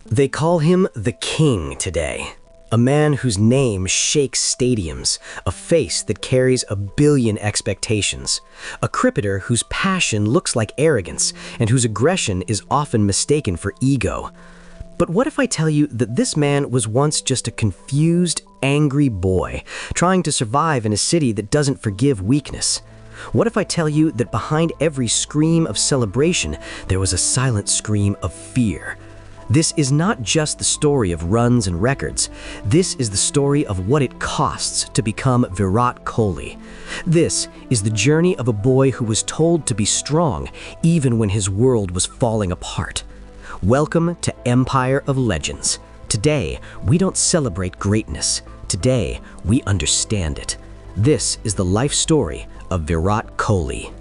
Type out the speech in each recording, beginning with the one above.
They call him the King today. A man whose name shakes stadiums, a face that carries a billion expectations, a cricketer whose passion looks like arrogance and whose aggression is often mistaken for ego. But what if I tell you that this man was once just a confused, angry boy trying to survive in a city that doesn't forgive weakness? What if I tell you that behind every scream of celebration there was a silent scream of fear? This is not just the story of runs and records. This is the story of what it costs to become Virat Kohli. This is the journey of a boy who was told to be strong even when his world was falling apart. Welcome to Empire of Legends. Today, we don't celebrate greatness. Today, we understand it. This is the life story of Virat Kohli.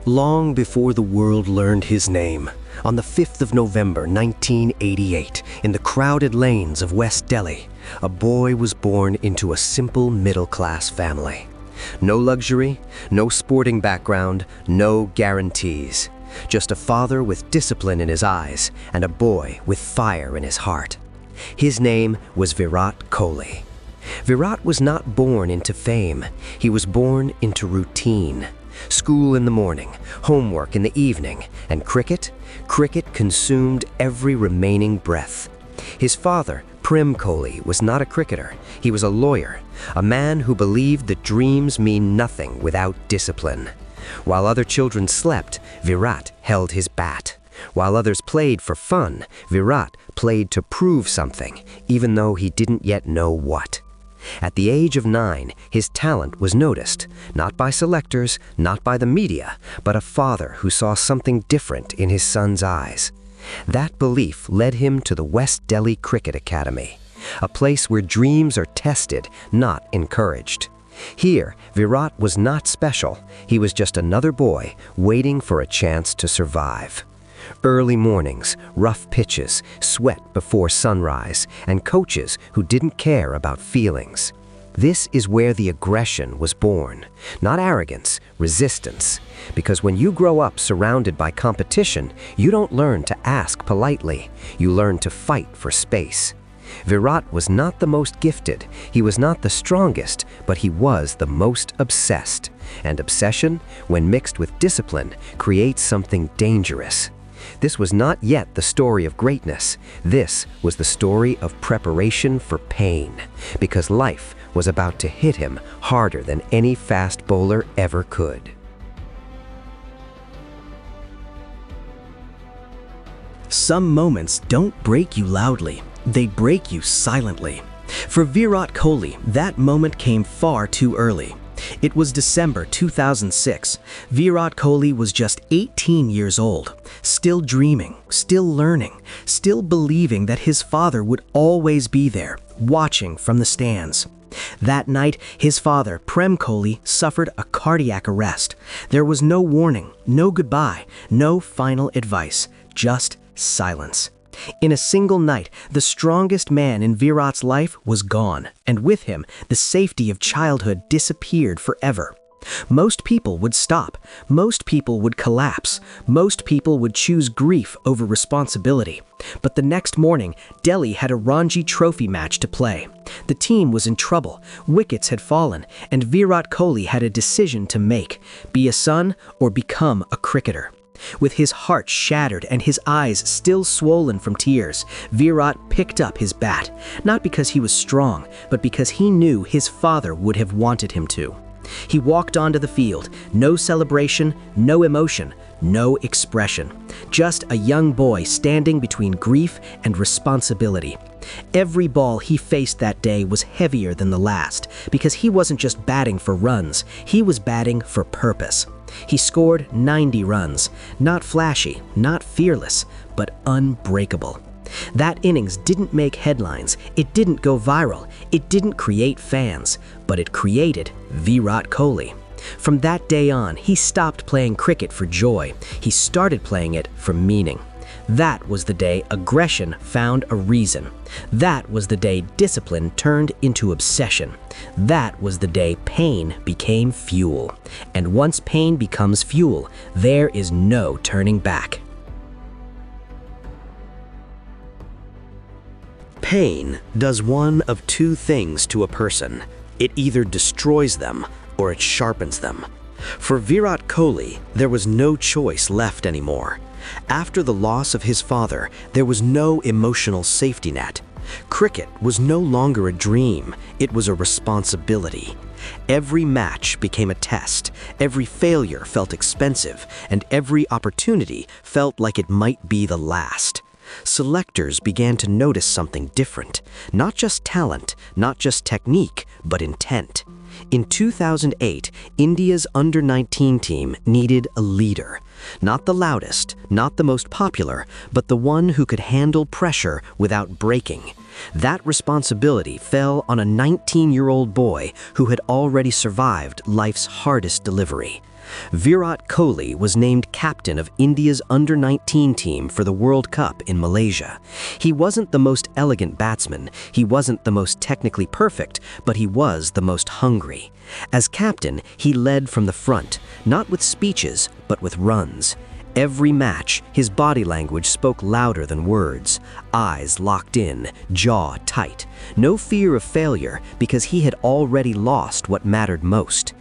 Long before the world learned his name, on the 5th of November 1988, in the crowded lanes of West Delhi, a boy was born into a simple middle-class family. No luxury, no sporting background, no guarantees. Just a father with discipline in his eyes and a boy with fire in his heart. His name was Virat Kohli. Virat was not born into fame. He was born into routine. School in the morning, homework in the evening, and cricket? Cricket consumed every remaining breath. His father, King Kohli, was not a cricketer. He was a lawyer, a man who believed that dreams mean nothing without discipline. While other children slept, Virat held his bat. While others played for fun, Virat played to prove something, even though he didn't yet know what. At the age of 9, his talent was noticed, not by selectors, not by the media, but a father who saw something different in his son's eyes. That belief led him to the West Delhi Cricket Academy, a place where dreams are tested, not encouraged. Here, Virat was not special. He was just another boy waiting for a chance to survive. Early mornings, rough pitches, sweat before sunrise, and coaches who didn't care about feelings. This is where the aggression was born. Not arrogance, resistance. Because when you grow up surrounded by competition, you don't learn to ask politely. You learn to fight for space. Virat was not the most gifted, he was not the strongest, but he was the most obsessed. And obsession, when mixed with discipline, creates something dangerous. This was not yet the story of greatness. This was the story of preparation for pain, because life was about to hit him harder than any fast bowler ever could. Some moments don't break you loudly, they break you silently. For Virat Kohli, that moment came far too early. It was December 2006. Virat Kohli was just 18 years old, still dreaming, still learning, still believing that his father would always be there, watching from the stands. That night, his father, King Kohli, suffered a cardiac arrest. There was no warning, no goodbye, no final advice, just silence. In a single night, the strongest man in Virat's life was gone, and with him, the safety of childhood disappeared forever. Most people would stop. Most people would collapse. Most people would choose grief over responsibility. But the next morning, Delhi had a Ranji Trophy match to play. The team was in trouble, wickets had fallen, and Virat Kohli had a decision to make: be a son or become a cricketer. With his heart shattered and his eyes still swollen from tears, Virat picked up his bat, not because he was strong, but because he knew his father would have wanted him to. He walked onto the field, no celebration, no emotion, no expression. Just a young boy standing between grief and responsibility. Every ball he faced that day was heavier than the last, because he wasn't just batting for runs, he was batting for purpose. He scored 90 runs, not flashy, not fearless, but unbreakable. That innings didn't make headlines, it didn't go viral, it didn't create fans, but it created Virat Kohli. From that day on, he stopped playing cricket for joy. He started playing it for meaning. That was the day aggression found a reason. That was the day discipline turned into obsession. That was the day pain became fuel. And once pain becomes fuel, there is no turning back. Pain does one of two things to a person. It either destroys them or it sharpens them. For Virat Kohli, there was no choice left anymore. After the loss of his father, there was no emotional safety net. Cricket was no longer a dream, it was a responsibility. Every match became a test, every failure felt expensive, and every opportunity felt like it might be the last. Selectors began to notice something different. Not just talent, not just technique, but intent. In 2008, India's under-19 team needed a leader. Not the loudest, not the most popular, but the one who could handle pressure without breaking. That responsibility fell on a 19-year-old boy who had already survived life's hardest delivery. Virat Kohli was named captain of India's under-19 team for the World Cup in Malaysia. He wasn't the most elegant batsman, he wasn't the most technically perfect, but he was the most hungry. As captain, he led from the front, not with speeches, but with runs. Every match, his body language spoke louder than words. Eyes locked in, jaw tight. No fear of failure because he had already lost what mattered most.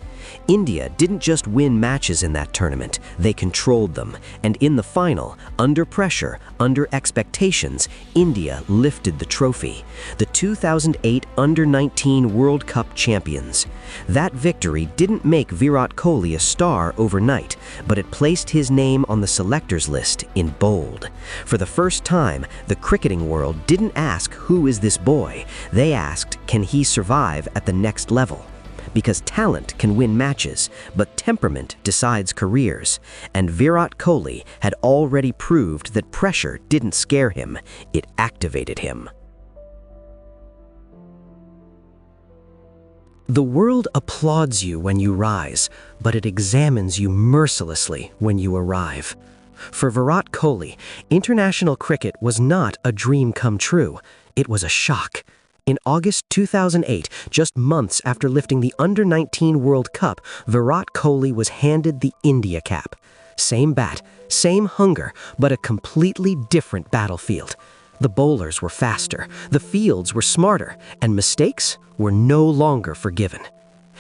India didn't just win matches in that tournament, they controlled them. And in the final, under pressure, under expectations, India lifted the trophy. The 2008 Under-19 World Cup champions. That victory didn't make Virat Kohli a star overnight, but it placed his name on the selectors list in bold. For the first time, the cricketing world didn't ask, "Who is this boy?" They asked, "Can he survive at the next level?" Because talent can win matches, but temperament decides careers. And Virat Kohli had already proved that pressure didn't scare him, it activated him. The world applauds you when you rise, but it examines you mercilessly when you arrive. For Virat Kohli, international cricket was not a dream come true, it was a shock. In August 2008, just months after lifting the Under-19 World Cup, Virat Kohli was handed the India cap. Same bat, same hunger, but a completely different battlefield. The bowlers were faster, the fields were smarter, and mistakes were no longer forgiven.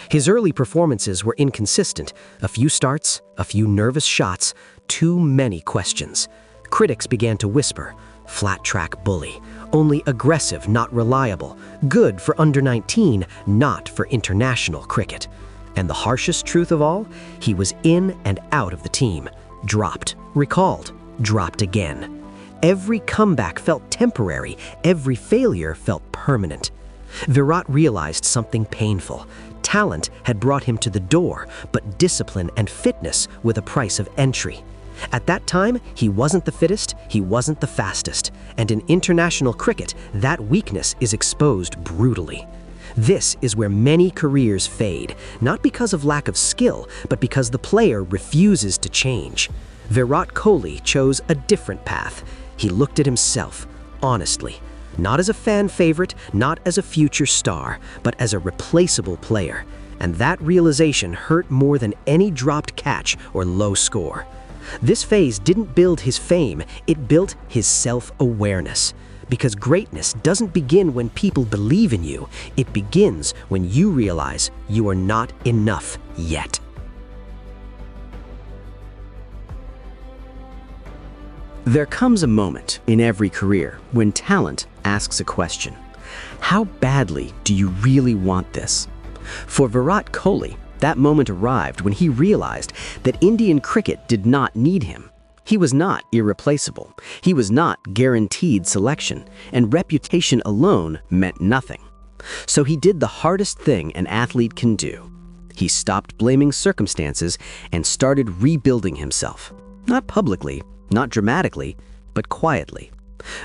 His early performances were inconsistent. A few starts, a few nervous shots, too many questions. Critics began to whisper, "Flat track bully. Only aggressive, not reliable. Good for under-19, not for international cricket." And the harshest truth of all, he was in and out of the team. Dropped, recalled, dropped again. Every comeback felt temporary, every failure felt permanent. Virat realized something painful. Talent had brought him to the door, but discipline and fitness were the price of entry. At that time, he wasn't the fittest, he wasn't the fastest, and in international cricket, that weakness is exposed brutally. This is where many careers fade, not because of lack of skill, but because the player refuses to change. Virat Kohli chose a different path. He looked at himself, honestly, not as a fan favorite, not as a future star, but as a replaceable player. And that realization hurt more than any dropped catch or low score. This phase didn't build his fame, it built his self-awareness. Because greatness doesn't begin when people believe in you, it begins when you realize you are not enough yet. There comes a moment in every career when talent asks a question. How badly do you really want this? For Virat Kohli, that moment arrived when he realized that Indian cricket did not need him. He was not irreplaceable. He was not guaranteed selection, and reputation alone meant nothing. So he did the hardest thing an athlete can do. He stopped blaming circumstances and started rebuilding himself. Not publicly, not dramatically, but quietly.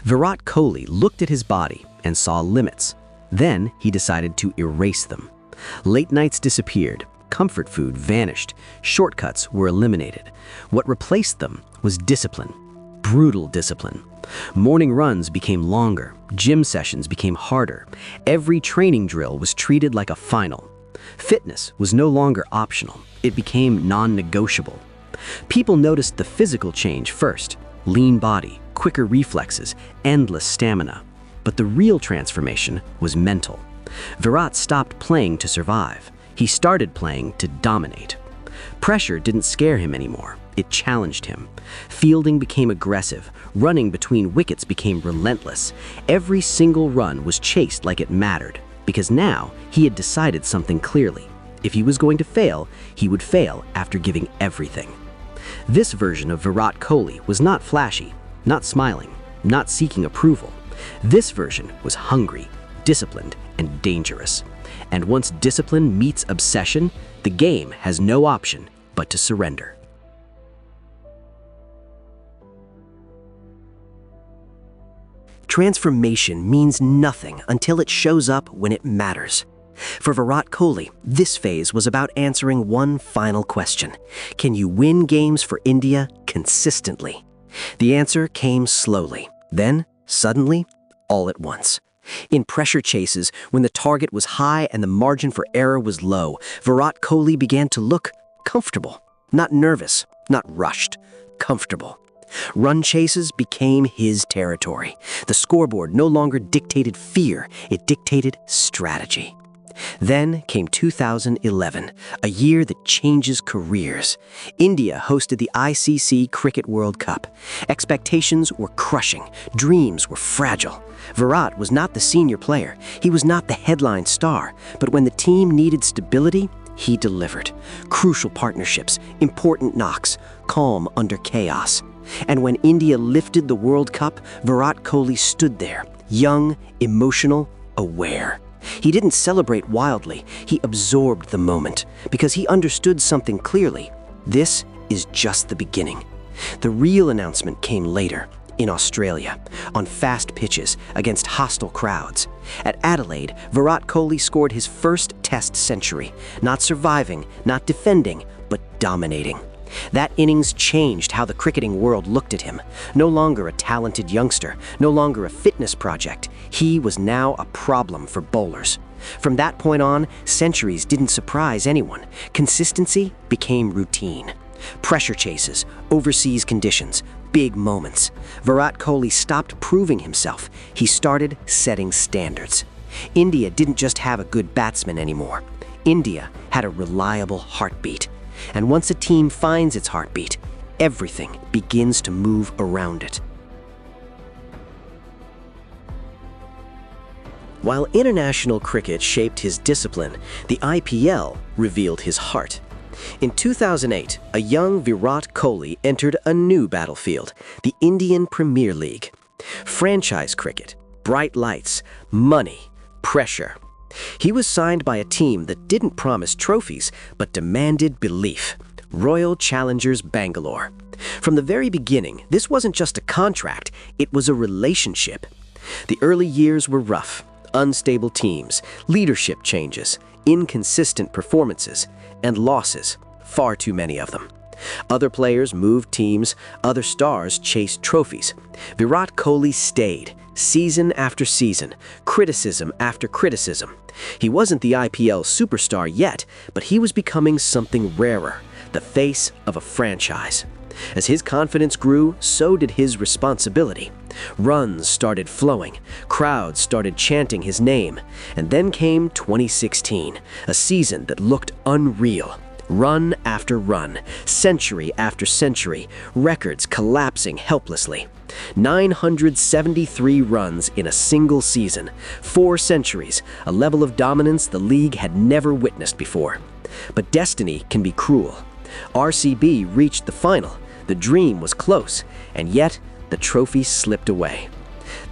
Virat Kohli looked at his body and saw limits. Then he decided to erase them. Late nights disappeared. Comfort food vanished. Shortcuts were eliminated. What replaced them was discipline. brutal discipline. Morning runs became longer, gym sessions became harder. Every training drill was treated like a final. Fitness was no longer optional, it became non-negotiable. People noticed the physical change first: lean body, quicker reflexes, endless stamina. But the real transformation was mental. Virat stopped playing to survive. He started playing to dominate. Pressure didn't scare him anymore. It challenged him. Fielding became aggressive. Running between wickets became relentless. Every single run was chased like it mattered, because now he had decided something clearly. If he was going to fail, he would fail after giving everything. This version of Virat Kohli was not flashy, not smiling, not seeking approval. This version was hungry, disciplined, and dangerous. And once discipline meets obsession, the game has no option but to surrender. Transformation means nothing until it shows up when it matters. For Virat Kohli, this phase was about answering one final question: can you win games for India consistently? The answer came slowly, then, suddenly, all at once. In pressure chases, when the target was high and the margin for error was low, Virat Kohli began to look comfortable. Not nervous, not rushed, comfortable. Run chases became his territory. The scoreboard no longer dictated fear, it dictated strategy. Then came 2011, a year that changes careers. India hosted the ICC Cricket World Cup. Expectations were crushing, dreams were fragile. Virat was not the senior player, he was not the headline star, but when the team needed stability, he delivered. Crucial partnerships, important knocks, calm under chaos. And when India lifted the World Cup, Virat Kohli stood there, young, emotional, aware. He didn't celebrate wildly, he absorbed the moment, because he understood something clearly. This is just the beginning. The real announcement came later, in Australia, on fast pitches, against hostile crowds. At Adelaide, Virat Kohli scored his first Test century, not surviving, not defending, but dominating. That innings changed how the cricketing world looked at him. No longer a talented youngster, no longer a fitness project. He was now a problem for bowlers. From that point on, centuries didn't surprise anyone. Consistency became routine. Pressure chases, overseas conditions, big moments. Virat Kohli stopped proving himself. He started setting standards. India didn't just have a good batsman anymore. India had a reliable heartbeat. And once a team finds its heartbeat, everything begins to move around it. While international cricket shaped his discipline, the IPL revealed his heart. In 2008, a young Virat Kohli entered a new battlefield, the Indian Premier League. Franchise cricket, bright lights, money, pressure. He was signed by a team that didn't promise trophies, but demanded belief: Royal Challengers Bangalore. From the very beginning, this wasn't just a contract, it was a relationship. The early years were rough. Unstable teams, leadership changes, inconsistent performances, and losses, far too many of them. Other players moved teams, other stars chased trophies. Virat Kohli stayed, season after season, criticism after criticism. He wasn't the IPL superstar yet, but he was becoming something rarer, the face of a franchise. As his confidence grew, so did his responsibility. Runs started flowing, crowds started chanting his name, and then came 2016, a season that looked unreal. Run after run, century after century, records collapsing helplessly. 973 runs in a single season, 4 centuries, a level of dominance the league had never witnessed before. But destiny can be cruel. RCB reached the final, the dream was close, and yet the trophy slipped away.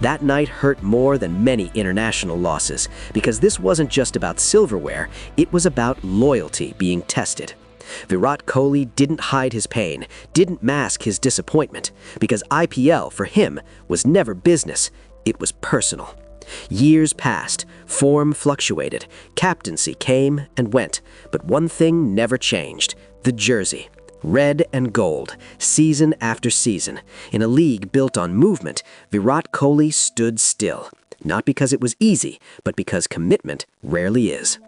That night hurt more than many international losses, because this wasn't just about silverware, it was about loyalty being tested. Virat Kohli didn't hide his pain, didn't mask his disappointment, because IPL for him was never business, it was personal. Years passed, form fluctuated, captaincy came and went, but one thing never changed: the jersey. Red and gold, season after season. In a league built on movement, Virat Kohli stood still. Not because it was easy, but because commitment rarely is.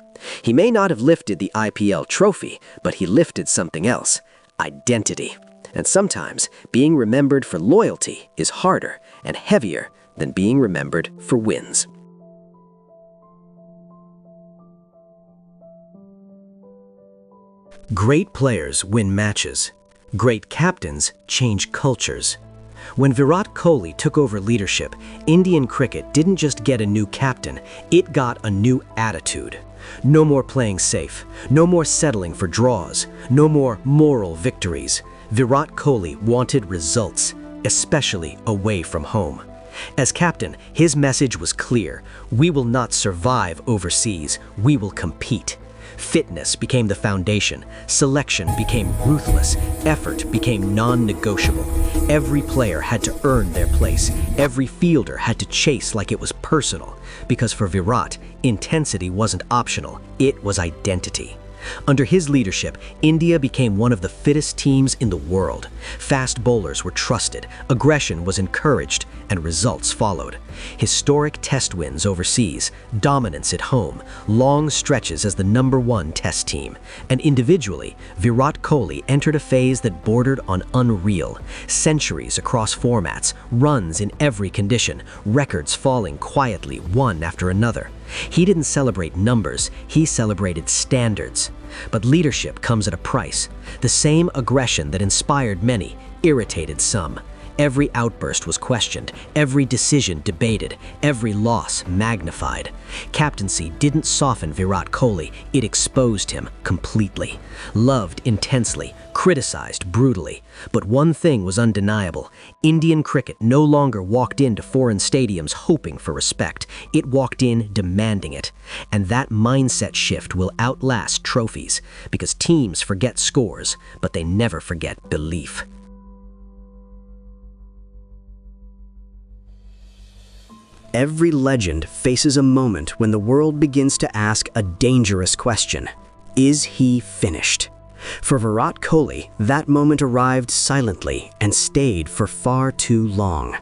He may not have lifted the IPL trophy, but he lifted something else: identity. And sometimes, being remembered for loyalty is harder and heavier than being remembered for wins. Great players win matches. Great captains change cultures. When Virat Kohli took over leadership, Indian cricket didn't just get a new captain, it got a new attitude. No more playing safe, no more settling for draws, no more moral victories. Virat Kohli wanted results, especially away from home. As captain, his message was clear: we will not survive overseas, we will compete. Fitness became the foundation, selection became ruthless, effort became non-negotiable. Every player had to earn their place, every fielder had to chase like it was personal, because for Virat, intensity wasn't optional, it was identity. Under his leadership, India became one of the fittest teams in the world. Fast bowlers were trusted, aggression was encouraged, and results followed. Historic test wins overseas, dominance at home, long stretches as the #1 test team. And individually, Virat Kohli entered a phase that bordered on unreal. Centuries across formats, runs in every condition, records falling quietly one after another. He didn't celebrate numbers, he celebrated standards. But leadership comes at a price. The same aggression that inspired many irritated some. Every outburst was questioned, every decision debated, every loss magnified. Captaincy didn't soften Virat Kohli, it exposed him completely. Loved intensely, criticized brutally. But one thing was undeniable: Indian cricket no longer walked into foreign stadiums hoping for respect. It walked in demanding it. And that mindset shift will outlast trophies, because teams forget scores, but they never forget belief. Every legend faces a moment when the world begins to ask a dangerous question: is he finished? For Virat Kohli, that moment arrived silently and stayed for far too long.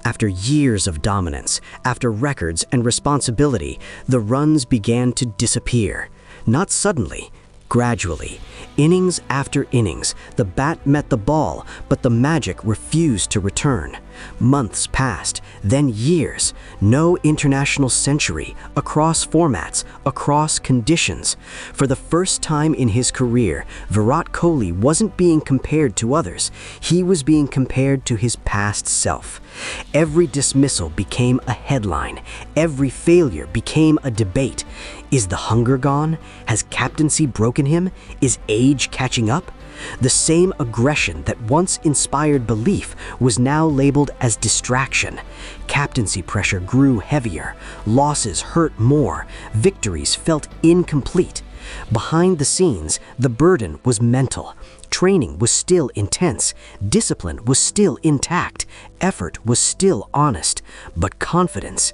After years of dominance, after records and responsibility, the runs began to disappear. Not suddenly, gradually. Innings after innings, the bat met the ball, but the magic refused to return. Months passed, then years. No international century, across formats, across conditions. For the first time in his career, Virat Kohli wasn't being compared to others. He was being compared to his past self. Every dismissal became a headline. Every failure became a debate. Is the hunger gone? Has captaincy broken him? Is age catching up? The same aggression that once inspired belief was now labeled as distraction. Captaincy pressure grew heavier. Losses hurt more. Victories felt incomplete. Behind the scenes, the burden was mental. Training was still intense. Discipline was still intact. Effort was still honest. But confidence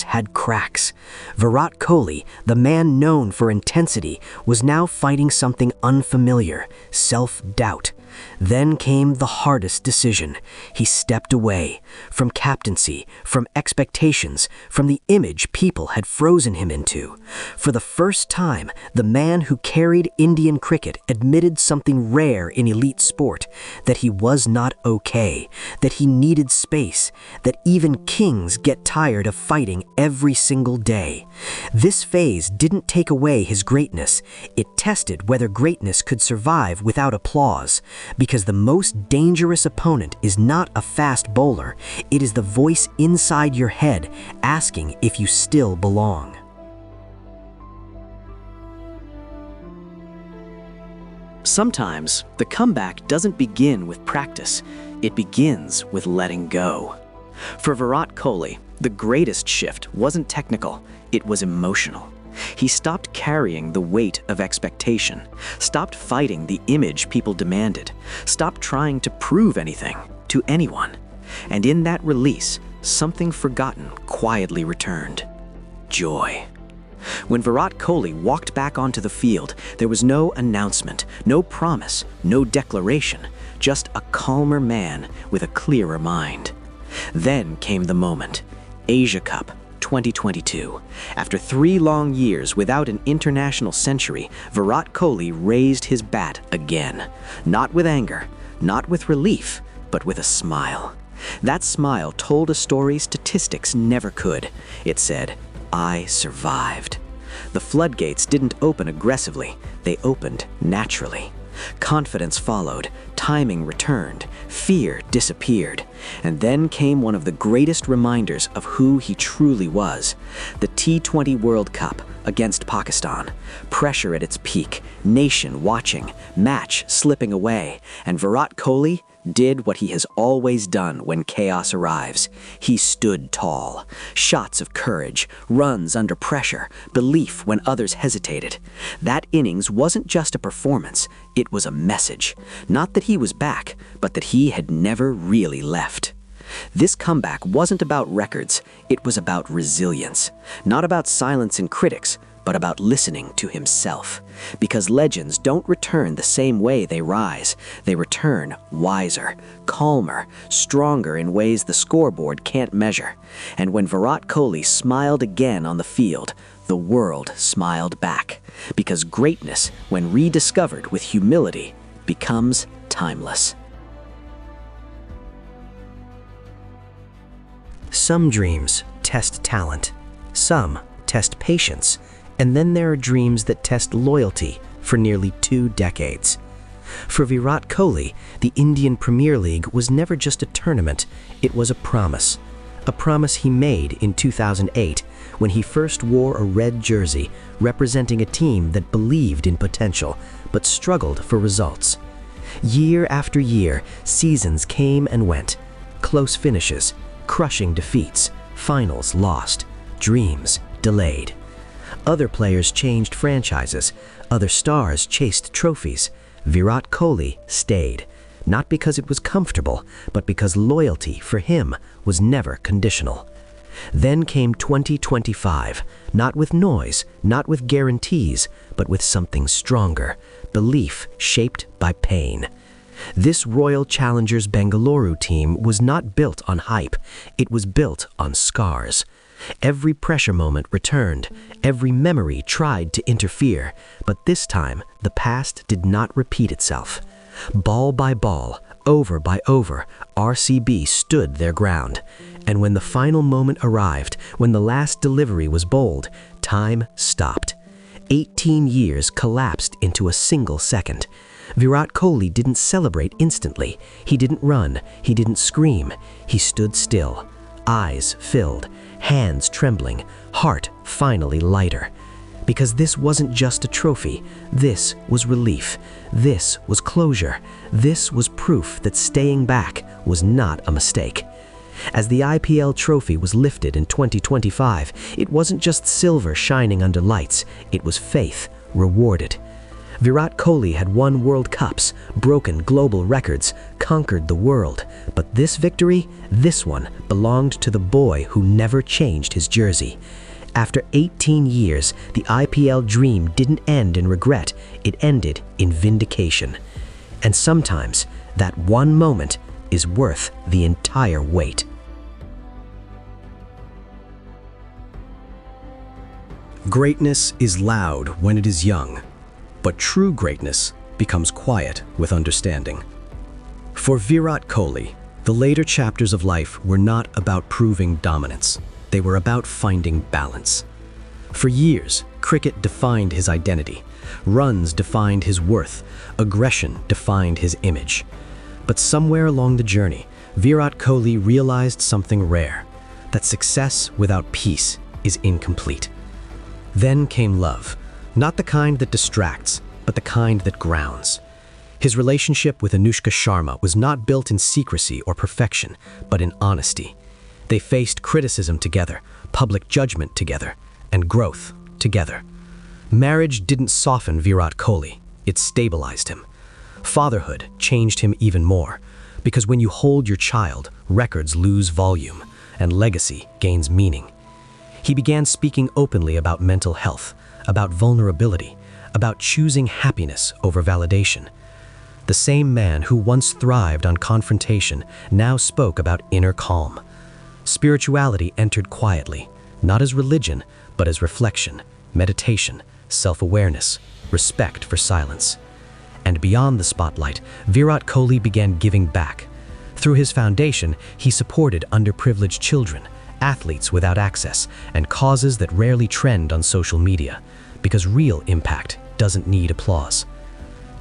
had cracks. Virat Kohli, the man known for intensity, was now fighting something unfamiliar: self-doubt. Then came the hardest decision. He stepped away from captaincy, from expectations, from the image people had frozen him into. For the first time, the man who carried Indian cricket admitted something rare in elite sport: that he was not okay, that he needed space, that even kings get tired of fighting every single day. This phase didn't take away his greatness. It tested whether greatness could survive without applause. Because the most dangerous opponent is not a fast bowler, it is the voice inside your head asking if you still belong. Sometimes, the comeback doesn't begin with practice, it begins with letting go. For Virat Kohli, the greatest shift wasn't technical, it was emotional. He stopped carrying the weight of expectation, stopped fighting the image people demanded, stopped trying to prove anything to anyone. And in that release, something forgotten quietly returned: joy. When Virat Kohli walked back onto the field, there was no announcement, no promise, no declaration, just a calmer man with a clearer mind. Then came the moment. Asia Cup 2022. After 3 long years without an international century, Virat Kohli raised his bat again. Not with anger, not with relief, but with a smile. That smile told a story statistics never could. It said, "I survived." The floodgates didn't open aggressively, they opened naturally. Confidence followed, timing returned, fear disappeared. And then came one of the greatest reminders of who he truly was. The T20 World Cup against Pakistan. Pressure at its peak, nation watching, match slipping away, and Virat Kohli did what he has always done when chaos arrives. He stood tall. Shots of courage, runs under pressure, belief when others hesitated. That innings wasn't just a performance, it was a message. Not that he was back, but that he had never really left. This comeback wasn't about records, it was about resilience. Not about silencing critics, but about listening to himself. Because legends don't return the same way they rise. They return wiser, calmer, stronger in ways the scoreboard can't measure. And when Virat Kohli smiled again on the field, the world smiled back. Because greatness, when rediscovered with humility, becomes timeless. Some dreams test talent, some test patience, and then there are dreams that test loyalty for nearly 2 decades. For Virat Kohli, the Indian Premier League was never just a tournament, it was a promise. A promise he made in 2008 when he first wore a red jersey representing a team that believed in potential but struggled for results. Year after year, seasons came and went. Close finishes, crushing defeats, finals lost, dreams delayed. Other players changed franchises, other stars chased trophies. Virat Kohli stayed, not because it was comfortable, but because loyalty for him was never conditional. Then came 2025, not with noise, not with guarantees, but with something stronger, belief shaped by pain. This Royal Challengers Bengaluru team was not built on hype, it was built on scars. Every pressure moment returned, every memory tried to interfere, but this time the past did not repeat itself. Ball by ball, over by over, RCB stood their ground. And when the final moment arrived, when the last delivery was bold, time stopped. 18 years collapsed into a single second. Virat Kohli didn't celebrate instantly. He didn't run, he didn't scream. He stood still, eyes filled, hands trembling, heart finally lighter. Because this wasn't just a trophy, this was relief, this was closure, this was proof that staying back was not a mistake. As the IPL trophy was lifted in 2025, it wasn't just silver shining under lights, it was faith rewarded. Virat Kohli had won World Cups, broken global records, conquered the world. But this victory, this one, belonged to the boy who never changed his jersey. After 18 years, the IPL dream didn't end in regret, it ended in vindication. And sometimes, that one moment is worth the entire wait. Greatness is loud when it is young. But true greatness becomes quiet with understanding. For Virat Kohli, the later chapters of life were not about proving dominance. They were about finding balance. For years, cricket defined his identity. Runs defined his worth. Aggression defined his image. But somewhere along the journey, Virat Kohli realized something rare, that success without peace is incomplete. Then came love. Not the kind that distracts, but the kind that grounds. His relationship with Anushka Sharma was not built in secrecy or perfection, but in honesty. They faced criticism together, public judgment together, and growth together. Marriage didn't soften Virat Kohli, it stabilized him. Fatherhood changed him even more, because when you hold your child, records lose volume, and legacy gains meaning. He began speaking openly about mental health, about vulnerability, about choosing happiness over validation. The same man who once thrived on confrontation now spoke about inner calm. Spirituality entered quietly, not as religion, but as reflection, meditation, self-awareness, respect for silence. And beyond the spotlight, Virat Kohli began giving back. Through his foundation, he supported underprivileged children, athletes without access, and causes that rarely trend on social media, because real impact doesn't need applause.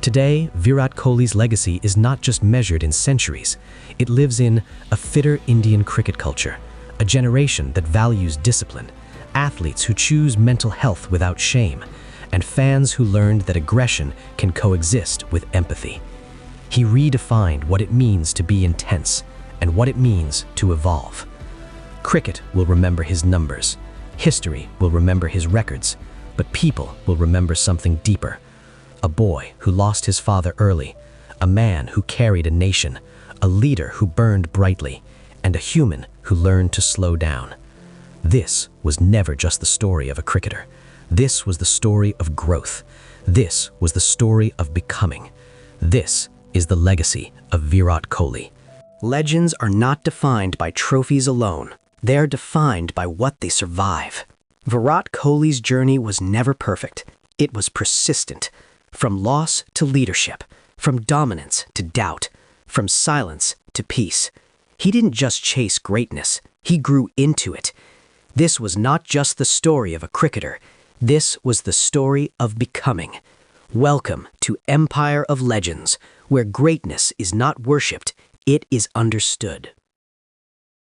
Today, Virat Kohli's legacy is not just measured in centuries. It lives in a fitter Indian cricket culture, a generation that values discipline, athletes who choose mental health without shame, and fans who learned that aggression can coexist with empathy. He redefined what it means to be intense and what it means to evolve. Cricket will remember his numbers, history will remember his records, but people will remember something deeper. A boy who lost his father early, a man who carried a nation, a leader who burned brightly, and a human who learned to slow down. This was never just the story of a cricketer. This was the story of growth. This was the story of becoming. This is the legacy of Virat Kohli. Legends are not defined by trophies alone. They are defined by what they survive. Virat Kohli's journey was never perfect. It was persistent. From loss to leadership, from dominance to doubt, from silence to peace. He didn't just chase greatness, he grew into it. This was not just the story of a cricketer. This was the story of becoming. Welcome to Empire of Legends, where greatness is not worshipped, it is understood.